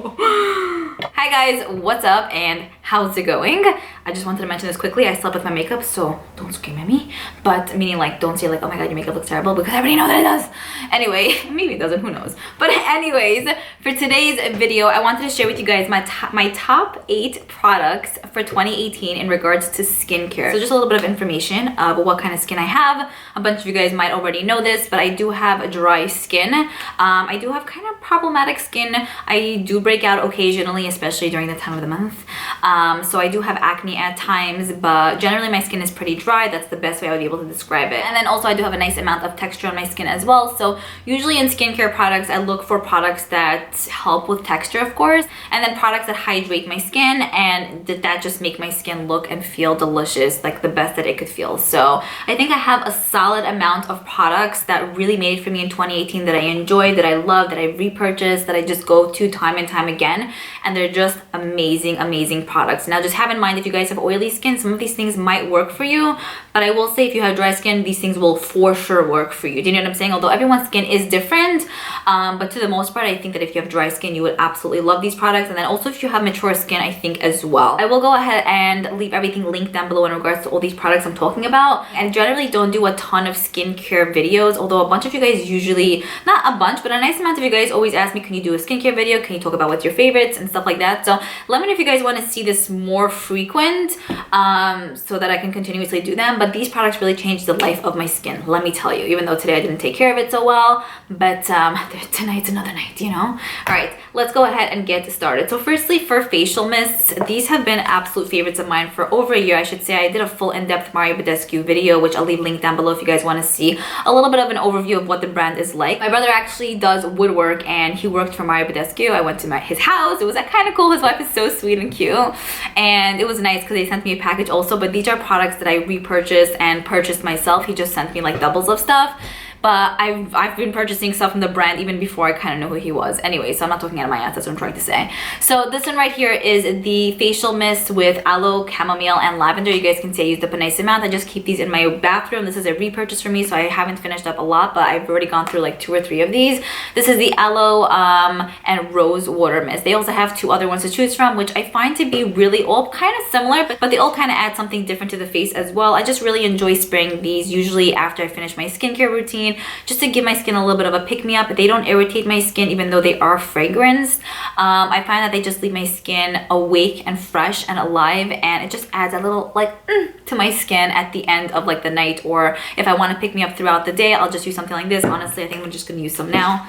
Hi guys, what's up and how's it going? I just wanted to mention this quickly. I slept with my makeup, so don't scream at me. But meaning like, don't say like, oh my god, your makeup looks terrible, because I already know that it does. Anyway, maybe it doesn't, who knows. But anyways, for today's video, I wanted to share with you guys my top 8 products for 2018 in regards to skincare. So just a little bit of information about what kind of skin I have. A bunch of you guys might already know this, but I do have a dry skin. I do have kind of problematic skin. I do break out occasionally, especially during the time of the month. So I do have acne at times, but generally my skin is pretty dry. That's the best way I would be able to describe it. And then also I do have a nice amount of texture on my skin as well. So usually in skincare products, I look for products that help with texture, of course, and then products that hydrate my skin and that just make my skin look and feel delicious, like the best that it could feel. So I think I have a solid amount of products that really made it for me in 2018 that I enjoyed, that I love, that I repurchased, that I just go to time and time again. And they're just amazing, amazing products. Now just have in mind, if you guys have oily skin, some of these things might work for you, but I will say if you have dry skin, these things will for sure work for you. Do you know what I'm saying? Although everyone's skin is different, but to the most part, I think that if you have dry skin, you would absolutely love these products. And then also if you have mature skin, I think as well. I will go ahead and leave everything linked down below in regards to all these products I'm talking about. And generally don't do a ton of skincare videos, although a bunch of you guys usually, not a bunch, but a nice amount of you guys always ask me, can you do a skincare video? Can you talk about what's your favorites and stuff like that? So let me know if you guys want to see this more frequent, so that I can continuously do them. But these products really changed the life of my skin, let me tell you, even though today I didn't take care of it so well, but tonight's another night, you know? All right, let's go ahead and get started. So firstly, for facial mists, these have been absolute favorites of mine for over a year, I should say. I did a full in-depth Moisturizers video, which I'll leave linked down below if you guys want to see a little bit of an overview of what the brand is like. My brother actually does woodwork and he worked for Moisturizers. I went to his house. It was kind of cool. His wife is so sweet and cute, and it was nice because they sent me a package also. But these are products that I repurchased and purchased myself. He just sent me like doubles of stuff. But I've been purchasing stuff from the brand even before I kind of knew who he was. Anyway, so I'm not talking out of my ass, that's what I'm trying to say. So this one right here is the facial mist with aloe, chamomile, and lavender. You guys can see I used up a nice amount. I just keep these in my bathroom. This is a repurchase for me, so I haven't finished up a lot, but I've already gone through like 2 or 3 of these. This is the aloe and rose water mist. They also have 2 other ones to choose from, which I find to be really all kind of similar, but they all kind of add something different to the face as well. I just really enjoy spraying these usually after I finish my skincare routine, just to give my skin a little bit of a pick-me-up. They don't irritate my skin even though they are fragranced. I find that they just leave my skin awake and fresh and alive, and it just adds a little like to my skin at the end of like the night, or if I want to pick me up throughout the day, I'll just use something like this. Honestly, I think I'm just gonna use some now.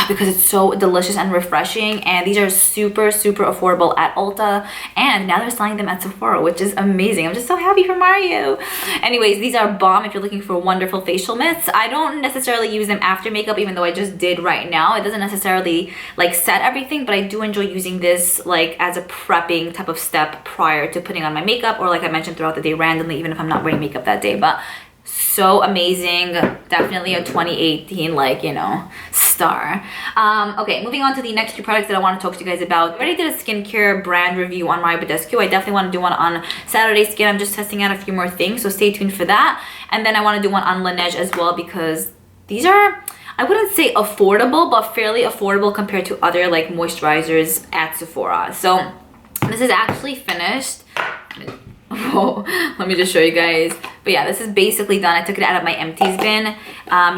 Because it's so delicious and refreshing, and these are super affordable at Ulta, and now they're selling them at Sephora, which is amazing. I'm just so happy for Mario. Anyways, these are bomb if you're looking for wonderful facial mists. I don't necessarily use them after makeup, even though I just did right now. It doesn't necessarily like set everything, but I do enjoy using this like as a prepping type of step prior to putting on my makeup, or like I mentioned, throughout the day randomly, even if I'm not wearing makeup that day. But so amazing, definitely a 2018 like, you know, star. Okay, moving on to the next 2 products that I want to talk to you guys about. I already did a skincare brand review on Moisturizers. I definitely want to do one on Saturday Skin. I'm just testing out a few more things, so stay tuned for that. And then I want to do one on Laneige as well, because these are, I wouldn't say affordable, but fairly affordable compared to other like moisturizers at Sephora. So this is actually finished. Oh, let me just show you guys. But yeah, this is basically done. I took it out of my empties bin.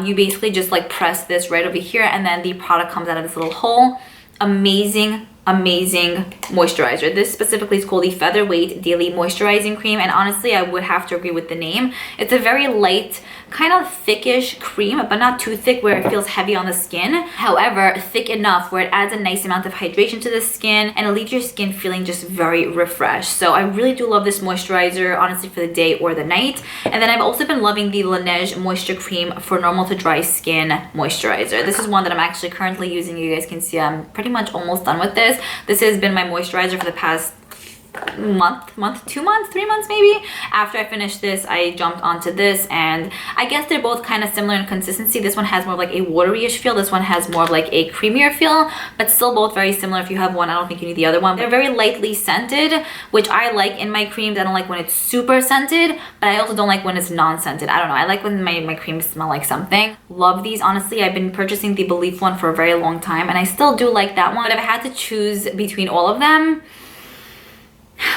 You basically just like press this right over here, and then the product comes out of this little hole. Amazing moisturizer. This specifically is called the Featherweight Daily Moisturizing Cream, and honestly I would have to agree with the name. It's a very light, kind of thickish cream, but not too thick where it feels heavy on the skin. However, thick enough where it adds a nice amount of hydration to the skin, and it leaves your skin feeling just very refreshed. So I really do love this moisturizer, honestly, for the day or the night. And then I've also been loving the Laneige Moisture Cream for normal to dry skin moisturizer. This is one that I'm actually currently using. You guys can see I'm pretty much almost done with this. This has been my moisturizer for the past month, 2 months, 3 months maybe. After I finished this, I jumped onto this, and I guess they're both kind of similar in consistency. This one has more of like a watery-ish feel. This one has more of like a creamier feel, but still both very similar. If you have one, I don't think you need the other one. They're very lightly scented, which I like in my creams. I don't like when it's super scented, but I also don't like when it's non-scented. I don't know. I like when my creams smell like something. Love these. Honestly, I've been purchasing the Belief one for a very long time, and I still do like that one. But if I had to choose between all of them,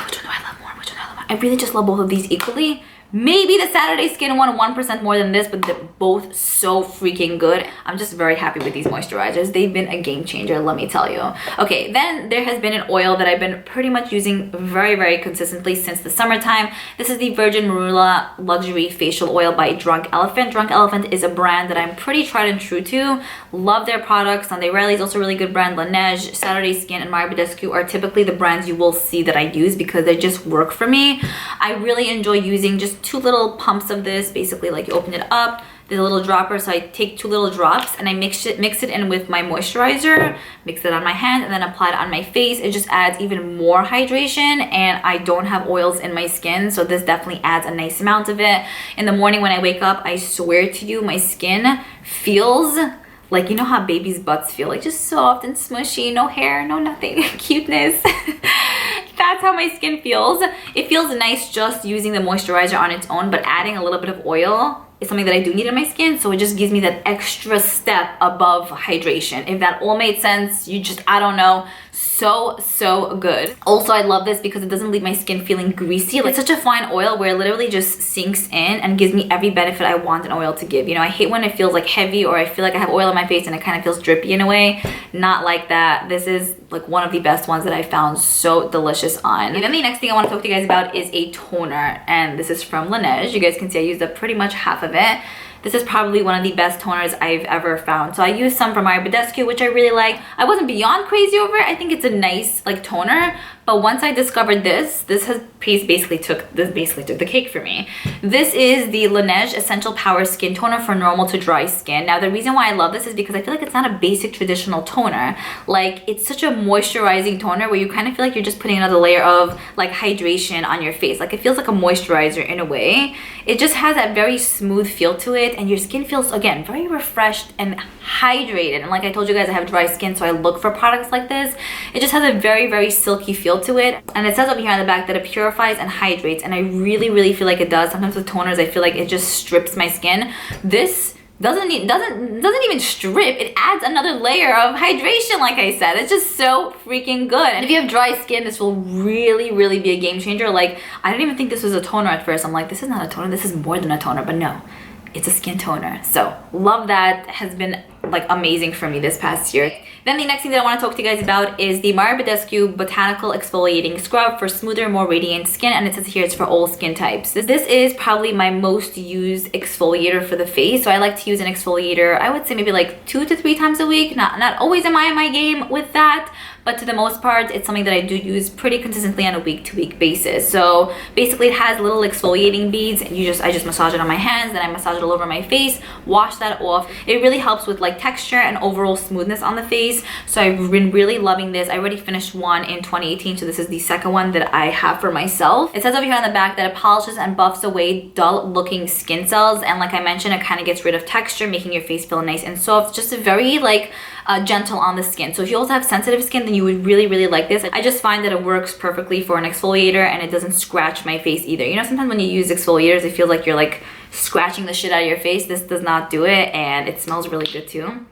which one do I love more? Which one do I love more? I really just love both of these equally. Maybe the Saturday Skin one 1% more than this, but they're both so freaking good. I'm just very happy with these moisturizers. They've been a game changer, let me tell you. Okay, then there has been an oil that I've been pretty much using very consistently since the summertime. This is the Virgin Marula Luxury Facial Oil by Drunk Elephant. Drunk Elephant is a brand that I'm pretty tried and true to. Love their products. Sunday Riley is also a really good brand. Laneige, Saturday Skin, and Mario Badescu are typically the brands you will see that I use because they just work for me. I really enjoy using just 2 little pumps of this. Basically, like, you open it up, there's a little dropper, so I take 2 little drops and I mix it in with my moisturizer, mix it on my hand, and then apply it on my face. It just adds even more hydration, and I don't have oils in my skin, so this definitely adds a nice amount of it. In the morning when I wake up, I swear to you, my skin feels like, you know how babies' butts feel, like just soft and smushy, no hair, no nothing, cuteness. That's how my skin feels. It feels nice just using the moisturizer on its own, but adding a little bit of oil is something that I do need in my skin, so it just gives me that extra step above hydration. If that all made sense, you just, I don't know, so good. Also, I love this because it doesn't leave my skin feeling greasy. Like, it's such a fine oil where it literally just sinks in and gives me every benefit I want an oil to give. You know, I hate when it feels like heavy, or I feel like I have oil on my face and it kind of feels drippy in a way. Not like that. This is like one of the best ones that I found so delicious on. And then the next thing I want to talk to you guys about is a toner, and this is from Laneige. You guys can see I used up pretty much half of it. This is probably one of the best toners I've ever found. So I used some from Mario Badescu, which I really like. I wasn't beyond crazy over it. I think it's a nice like toner. But once I discovered this basically took the cake for me. This is the Laneige Essential Power Skin Toner for normal to dry skin. Now, the reason why I love this is because I feel like it's not a basic traditional toner. Like, it's such a moisturizing toner where you kind of feel like you're just putting another layer of like hydration on your face. Like, it feels like a moisturizer in a way. It just has that very smooth feel to it, and your skin feels, again, very refreshed and hydrated. And like I told you guys, I have dry skin, so I look for products like this. It just has a very silky feel to it, and it says over here on the back that it purifies and hydrates, and I really feel like it does. Sometimes with toners I feel like it just strips my skin. This doesn't even strip, it adds another layer of hydration. Like I said, it's just so freaking good. And if you have dry skin, this will really be a game changer. Like, I didn't even think this was a toner at first. I'm like, this is not a toner, this is more than a toner, but no, it's a skin toner. So love that. Has been like amazing for me this past year. Then the next thing that I want to talk to you guys about is the Mario Badescu Botanical Exfoliating Scrub for smoother, more radiant skin, and it says here it's for all skin types. This is probably my most used exfoliator for the face. So I like to use an exfoliator, I would say maybe like 2 to 3 times a week. Not always am I in my game with that, but to the most part, it's something that I do use pretty consistently on a week-to-week basis. So basically it has little exfoliating beads, and I just massage it on my hands, then I massage it all over my face, wash that off. It really helps with like texture and overall smoothness on the face. So I've been really loving this. I already finished one in 2018, so this is the second one that I have for myself. It says over here on the back that it polishes and buffs away dull looking skin cells, and like I mentioned, it kind of gets rid of texture, making your face feel nice and soft. Just a very like gentle on the skin. So if you also have sensitive skin, then you would really like this. I just find that it works perfectly for an exfoliator, and it doesn't scratch my face either. You know, sometimes when you use exfoliators, it feels like you're like scratching the shit out of your face. This does not do it, and it smells really good too.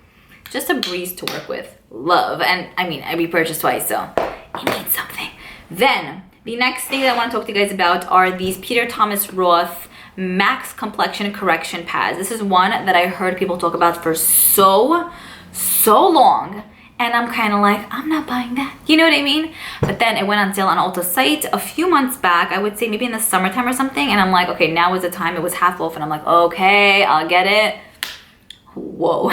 Just a breeze to work with. Love. And I mean, I repurchased twice, so it means something. Then the next thing that I want to talk to you guys about are these Peter Thomas Roth Max Complexion Correction Pads. This is one that I heard people talk about for so long, and I'm kind of like, I'm not buying that, you know what I mean? But then it went on sale on Ulta site a few months back, I would say maybe in the summertime or something, and I'm like, okay, now is the time. It was half off, and I'm like, okay, I'll get it. Whoa.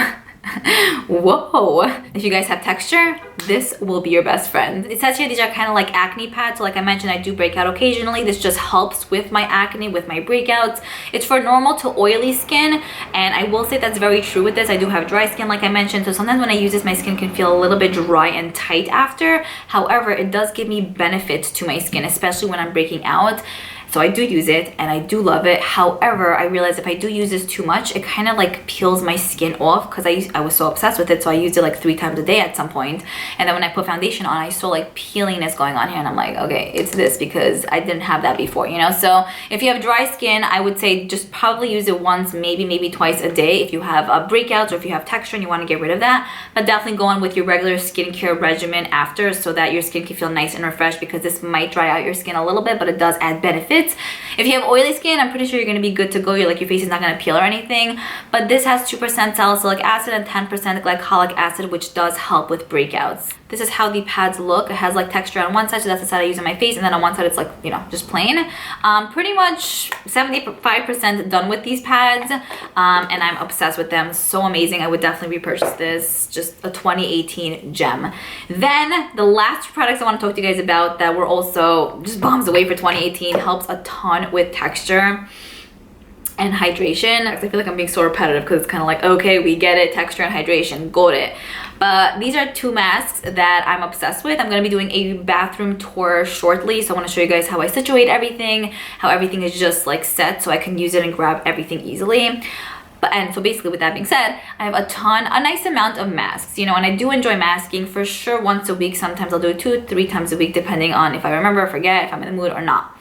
Whoa. If you guys have texture, this will be your best friend. It says here these are kind of like acne pads. So like I mentioned, I do break out occasionally. This just helps with my acne, with my breakouts. It's for normal to oily skin. And I will say that's very true with this. I do have dry skin like I mentioned. So sometimes when I use this, my skin can feel a little bit dry and tight after. However, it does give me benefits to my skin, especially when I'm breaking out. So I do use it and I do love it. However, I realized if I do use this too much, it kind of like peels my skin off because I was so obsessed with it. So I used it like 3 times a day at some point. And then when I put foundation on, I saw like peeliness going on here. And I'm like, okay, it's this because I didn't have that before, you know? So if you have dry skin, I would say just probably use it once, maybe twice a day if you have breakouts or if you have texture and you want to get rid of that. But definitely go on with your regular skincare regimen after so that your skin can feel nice and refreshed, because this might dry out your skin a little bit, but it does add benefits. If you have oily skin, I'm pretty sure you're going to be good to go. Your face is not going to peel or anything. But this has 2% salicylic acid and 10% glycolic acid, which does help with breakouts. This is how the pads look. It has like texture on one side, so that's the side I use on my face, and then on one side it's like, you know, just plain. Pretty much 75% done with these pads, and I'm obsessed with them. So amazing. I would definitely repurchase this. Just a 2018 gem. Then the last products I want to talk to you guys about that were also just bombs away for 2018, helps a ton with texture and hydration. I feel like I'm being so repetitive because it's kind of like, okay, we get it, texture and hydration, got it. But these are 2 masks that I'm obsessed with. I'm going to be doing a bathroom tour shortly, so I want to show you guys how I situate everything, how everything is just like set so I can use it and grab everything easily. And so basically with that being said, I have a nice amount of masks, you know, and I do enjoy masking for sure once a week. Sometimes I'll do it 2-3 times a week depending on if I remember or forget, if I'm in the mood or not.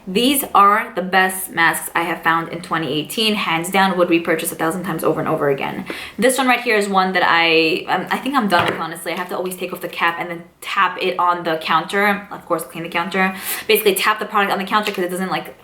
These are the best masks I have found in 2018. Hands down, would repurchase 1,000 times over and over again. This one right here is one that I think I'm done with, honestly. I have to always take off the cap and then tap it on the counter. Of course, clean the counter. Basically tap the product on the counter because it doesn't like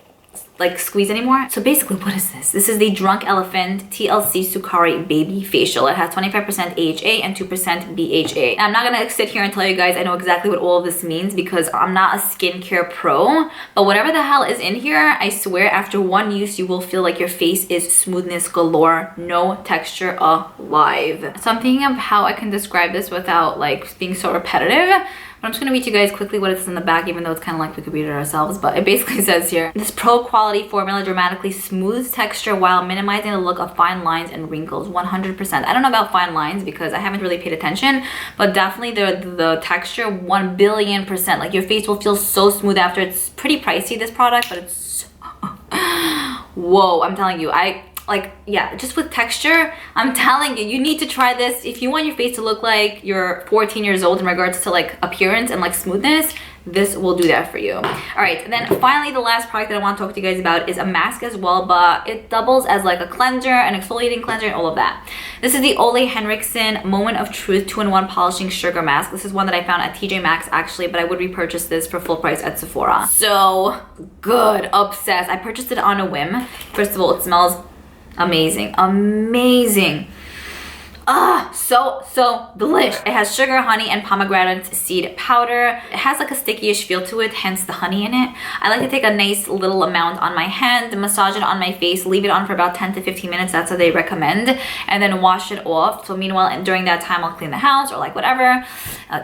squeeze anymore. So basically, what is this? This is the Drunk Elephant TLC Sukari Baby Facial. It has 25% AHA and 2% BHA. Now, I'm not gonna sit here and tell you guys I know exactly what all of this means because I'm not a skincare pro, but whatever the hell is in here, I swear after one use, you will feel like your face is smoothness galore, no texture alive. So I'm thinking of how I can describe this without like being so repetitive. But I'm just going to read you guys quickly what it says in the back, even though it's kind of like we could read it ourselves. But it basically says here, this pro quality formula dramatically smooths texture while minimizing the look of fine lines and wrinkles 100%. I don't know about fine lines because I haven't really paid attention, but definitely the texture 1,000,000,000%. Like your face will feel so smooth after. It's pretty pricey, this product, but it's whoa, I'm telling you, yeah, just with texture, I'm telling you, you need to try this. If you want your face to look like you're 14 years old in regards to like appearance and like smoothness, this will do that for you. All right, and then finally, the last product that I want to talk to you guys about is a mask as well, but it doubles as like a cleanser, an exfoliating cleanser, and all of that. This is the Ole Henriksen Moment of Truth 2-in-1 Polishing Sugar Mask. This is one that I found at TJ Maxx actually, but I would repurchase this for full price at Sephora. So good, obsessed. I purchased it on a whim. First of all, it smells amazing, amazing. So delish. It has sugar, honey, and pomegranate seed powder. It has like a sticky-ish feel to it, hence the honey in it. I like to take a nice little amount on my hand, massage it on my face, leave it on for about 10 to 15 minutes. That's what they recommend, and then wash it off. So meanwhile, during that time, I'll clean the house or like whatever,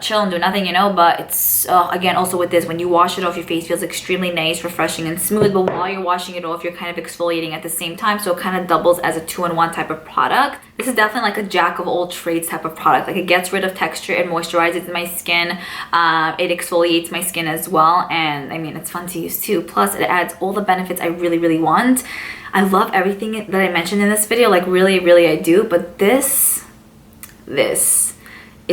chill and do nothing, you know. But it's again, also with this, when you wash it off, your face feels extremely nice, refreshing, and smooth. But while you're washing it off, you're kind of exfoliating at the same time, so it kind of doubles as a 2-in-1 type of product. This is definitely like a jack of all trades type of product. Like it gets rid of texture, it moisturizes my skin, it exfoliates my skin as well, and I mean, it's fun to use too. Plus it adds all the benefits I really want. I love everything that I mentioned in this video, like really I do, but this is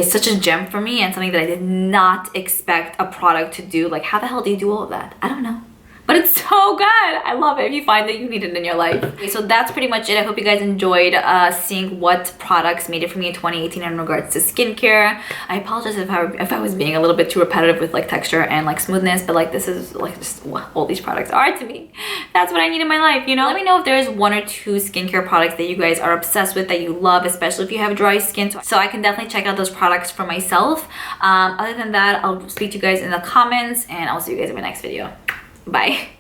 such a gem for me and something that I did not expect a product to do. Like how the hell do you do all of that? I don't know. But it's so good. I love it if you find that you need it in your life. Okay, so that's pretty much it. I hope you guys enjoyed seeing what products made it for me in 2018 in regards to skincare. I apologize if I was being a little bit too repetitive with like texture and like smoothness, but like this is like just what all these products are to me. That's what I need in my life, you know? Let me know if there's 1 or 2 skincare products that you guys are obsessed with, that you love, especially if you have dry skin. So I can definitely check out those products for myself. Other than that, I'll speak to you guys in the comments, and I'll see you guys in my next video. Bye.